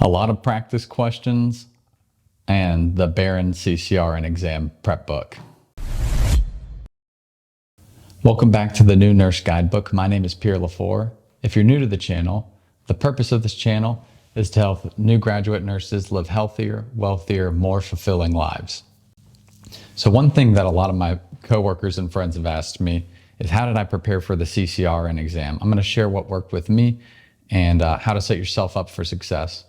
a lot of practice questions, and the Barron CCRN exam prep book. Welcome back to the new Nurse Guidebook. My name is Pierre Lafour. If you're new to the channel, the purpose of this channel is to help new graduate nurses live healthier, wealthier, more fulfilling lives. So one thing that a lot of my coworkers and friends have asked me is, how did I prepare for the CCRN exam? I'm going to share what worked with me and how to set yourself up for success.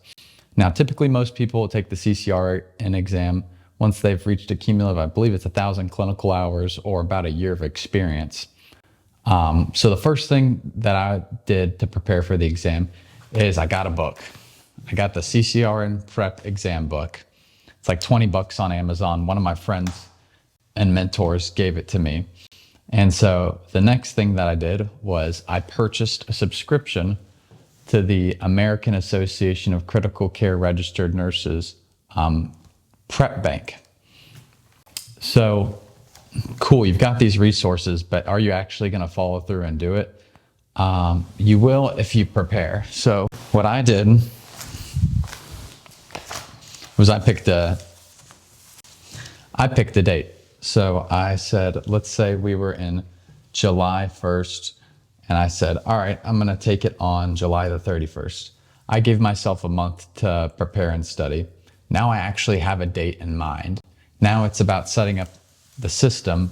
Now, typically most people will take the CCRN exam once they've reached a cumulative, I believe it's 1,000 clinical hours or about a year of experience. So the first thing that I did to prepare for the exam is I got a book. I got the CCRN prep exam book. It's like 20 bucks on Amazon. One of my friends and mentors gave it to me. And so the next thing that I did was I purchased a subscription to the American Association of Critical Care Registered Nurses prep bank. So cool, you've got these resources, but are you actually going to follow through and do it? You will if you prepare. So what I did was I picked a date. So I said, let's say we were in July 1st, and I said, all right, I'm going to take it on July the 31st. I gave myself a month to prepare and study. Now I actually have a date in mind. Now it's about setting up the system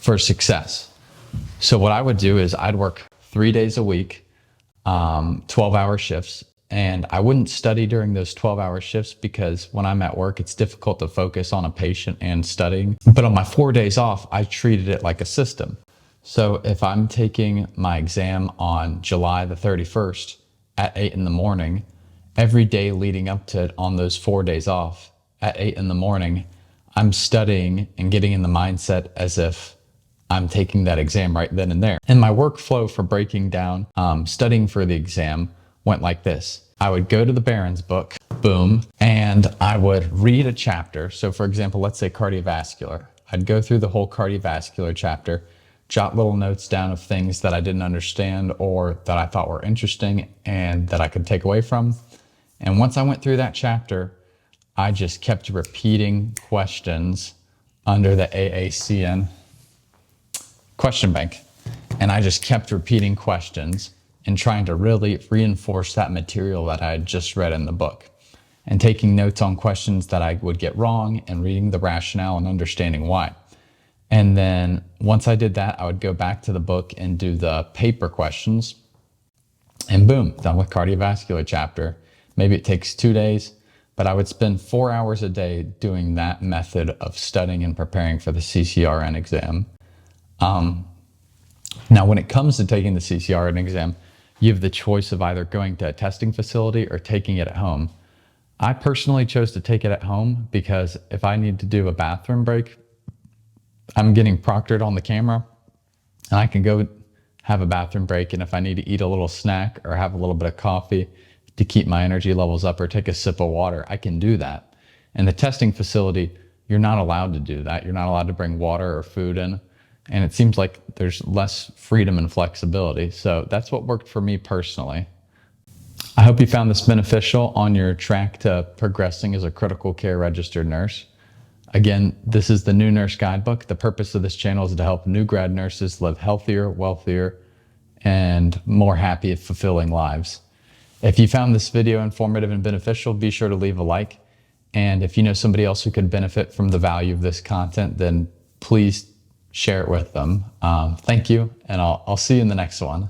for success. So what I would do is I'd work 3 days a week, 12-hour shifts, and I wouldn't study during those 12-hour shifts because when I'm at work, it's difficult to focus on a patient and studying. But on my 4 days off, I treated it like a system. So if I'm taking my exam on July the 31st at 8 in the morning, every day leading up to it on those 4 days off at 8 in the morning, I'm studying and getting in the mindset as if I'm taking that exam right then and there. And my workflow for breaking down studying for the exam went like this. I would go to the Barron's book, boom, and I would read a chapter. So for example, let's say cardiovascular. I'd go through the whole cardiovascular chapter, jot little notes down of things that I didn't understand or that I thought were interesting and that I could take away from. And once I went through that chapter, I just kept repeating questions under the AACN question bank. And I just kept repeating questions and trying to really reinforce that material that I had just read in the book, and taking notes on questions that I would get wrong and reading the rationale and understanding why. And then once I did that, I would go back to the book and do the paper questions, and boom, done with cardiovascular chapter. Maybe it takes 2 days, but I would spend 4 hours a day doing that method of studying and preparing for the CCRN exam. Now, when it comes to taking the CCRN exam, you have the choice of either going to a testing facility or taking it at home. I personally chose to take it at home because if I need to do a bathroom break, I'm getting proctored on the camera and I can go have a bathroom break. And if I need to eat a little snack or have a little bit of coffee to keep my energy levels up or take a sip of water, I can do that. In the testing facility, you're not allowed to do that. You're not allowed to bring water or food in. And it seems like there's less freedom and flexibility. So that's what worked for me personally. I hope you found this beneficial on your track to progressing as a critical care registered nurse. Again, this is the new Nurse Guidebook. The purpose of this channel is to help new grad nurses live healthier, wealthier, and more happy, fulfilling lives. If you found this video informative and beneficial, be sure to leave a like. And if you know somebody else who could benefit from the value of this content, then please share it with them. Thank you, and I'll see you in the next one.